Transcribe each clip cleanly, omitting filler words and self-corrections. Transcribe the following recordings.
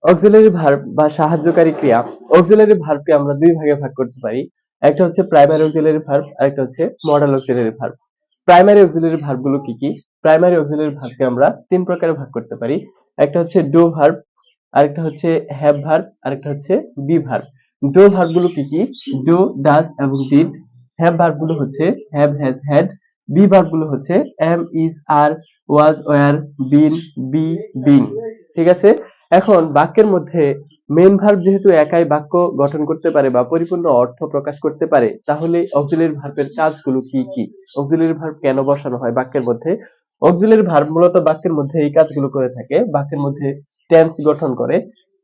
Auxiliary verb বা সাহায্যকারী ক্রিয়া। অক্সিলারি ভার্বকে আমরা দুই ভাগে ভাগ করতে পারি। একটা হচ্ছে প্রাইমারি অক্সিলারি ভার্ব, আর একটা হচ্ছে modal auxiliary verb. Primary auxiliary verb গুলো কি কি? প্রাইমারি অক্সিলারি ভার্বকে আমরা তিন প্রকারে ভাগ করতে পারি। একটা হচ্ছে ডু ভার্ব, আরেকটা হচ্ছে হ্যাভ ভার্ব, আরেকটা হচ্ছে বি ভার্ব। ডু ভার্ব গুলো কি কি? ডু, ডাজ এবং ডিড। হ্যাভ ভার্ব গুলো হচ্ছে have, has, had. Be verb গুলো হচ্ছে am, is, are, was, were, been, be, being. ঠিক আছে? এখন বাক্যের মধ্যে মেইন ভার্ব যেহেতু একাই বাক্য গঠন করতে পারে বা পরিপূর্ণ অর্থ প্রকাশ করতে পারে, তাহলে অক্সিলারি ভার্বের কাজগুলো কি কি? অক্সিলারি ভার্ব কেন বসানো হয় বাক্যের মধ্যে? অক্সিলারি ভার্ব মূলত বাক্যের মধ্যে এই কাজগুলো করে থাকে। বাক্যের মধ্যে টেন্স গঠন করে,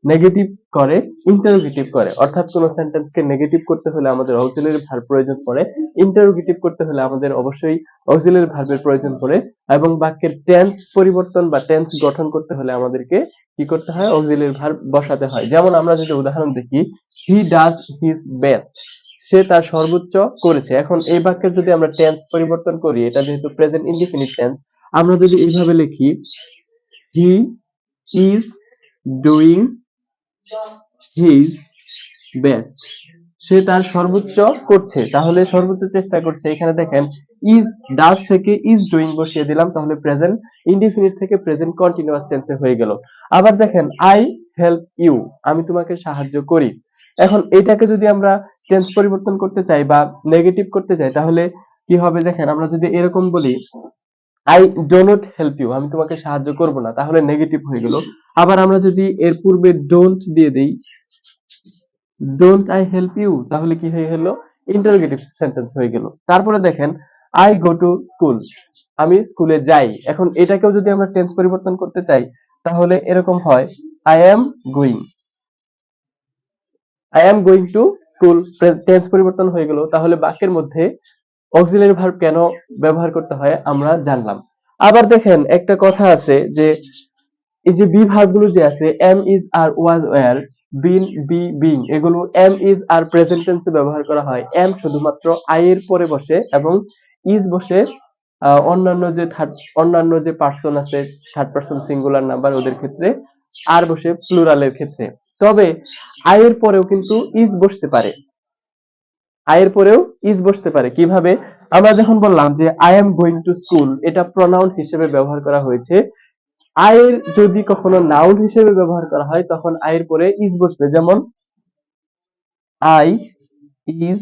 নেগেটিভ করে, ইন্টারোগেটিভ করে। অর্থাৎ কোন সেন্টেন্সকে নেগেটিভ করতে হলে আমাদের অক্সিলারি ভার্ব প্রয়োজন পড়ে, ইন্টারোগেটিভ করতে হলে আমাদের অবশ্যই অক্সিলারি ভার্বের প্রয়োজন পড়ে, এবং বাক্যের টেন্স পরিবর্তন বা টেন্স গঠন করতে হলে আমাদেরকে কি করতে হয়? অক্সিলারি ভার্ব বসাতে হয়। যেমন আমরা যদি উদাহরণ দেখি, হি ডাজ হিজ বেস্ট, সে তার সর্বোচ্চ করেছে। এখন এই বাক্যের যদি আমরা টেন্স পরিবর্তন করি, এটা যেহেতু প্রেজেন্ট ইনডিফিনিট টেন্স, আমরা যদি এইভাবে লিখি, he is doing his best, সে তার সর্বোচ্চ করছে, তাহলে সর্বোচ্চ চেষ্টা করছে। এখানে দেখেন ইজ, ডাজ থেকে ইজ ডুইং বসিয়ে দিলাম, তাহলে প্রেজেন্ট ইনডিফিনিট থেকে প্রেজেন্ট কন্টিনিউয়াস টেন্সে হয়ে গেল। আবার দেখেন আই হেল্প ইউ, আমি তোমাকে সাহায্য করি। এখন এটাকে যদি আমরা টেন্স পরিবর্তন করতে চাই বা নেগেটিভ করতে চাই, তাহলে কি হবে? দেখেন আমরা যদি এরকম বলি, I do not help you, আমি তোমাকে সাহায্য করব না, তাহলে নেগেটিভ হয়ে গেল। আবার আমরা যদি এর পূর্বে ডোন্ট দিয়ে দেই, ডোন্ট আই হেল্প ইউ, তাহলে কি হয়ে গেল? ইন্টারোগেটিভ সেন্টেন্স হয়ে গেল। তারপরে দেখেন আই গো টু স্কুল, আমি স্কুলে যাই। এখন এটাকেও যদি আমরা টেন্স পরিবর্তন করতে চাই, তাহলে এরকম হয়, I am going, I am going to school. Tense পরিবর্তন হয়ে গেল। তাহলে বাক্যের মধ্যে অক্সিলারি ভার্ব কেন ব্যবহার করতে হয় আমরা জানলাম। আবার দেখেন একটা কথা আছে যে, এই যে বি ভার্ব গুলো যে আছে, am, is, are, was, were, been, be, being, এগুলো এম, ইজ, আর প্রেজেন্ট টেন্সে ব্যবহার করা হয়। এম শুধুমাত্র আই এর পরে বসে, এবং ইজ বসে অন্যান্য যে পার্সন আছে, থার্ড পার্সন সিঙ্গুলার নাম্বার, ওদের ক্ষেত্রে। আর বসে প্লুরালের ক্ষেত্রে। তবে আই এর পরেও কিন্তু ইজ বসতে পারে, আই এর পরেও ইজ বসতে পারে। কিভাবে? আমরা যখন বললাম যে I am going to school, এটা প্রনাউন হিসেবে ব্যবহার করা হয়েছে। আই এর যদি কখনো নাউন হিসেবে ব্যবহার করা হয়, তখন আই এর পরে ইজ বসবে। যেমন I is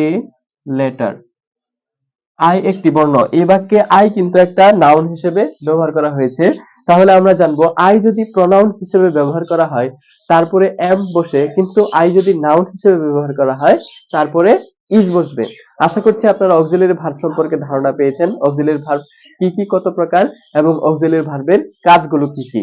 a letter, I একটি বর্ণ। এই বাক্যে আই কিন্তু একটা নাউন হিসেবে ব্যবহার করা হয়েছে। তাহলে আমরা জানবো আই যদি প্রনাউন হিসেবে ব্যবহার করা হয়, তারপরে এম বসে, কিন্তু আই যদি নাউন হিসেবে ব্যবহার করা হয়, তারপরে ইজ বসবে। আশা করছি আপনারা অক্সিলারি ভার্ব সম্পর্কে ধারণা পেয়েছেন। অক্সিলারি ভার্ব কি কি, কত প্রকার, এবং অক্সিলারি ভার্বের কাজগুলো কি কি।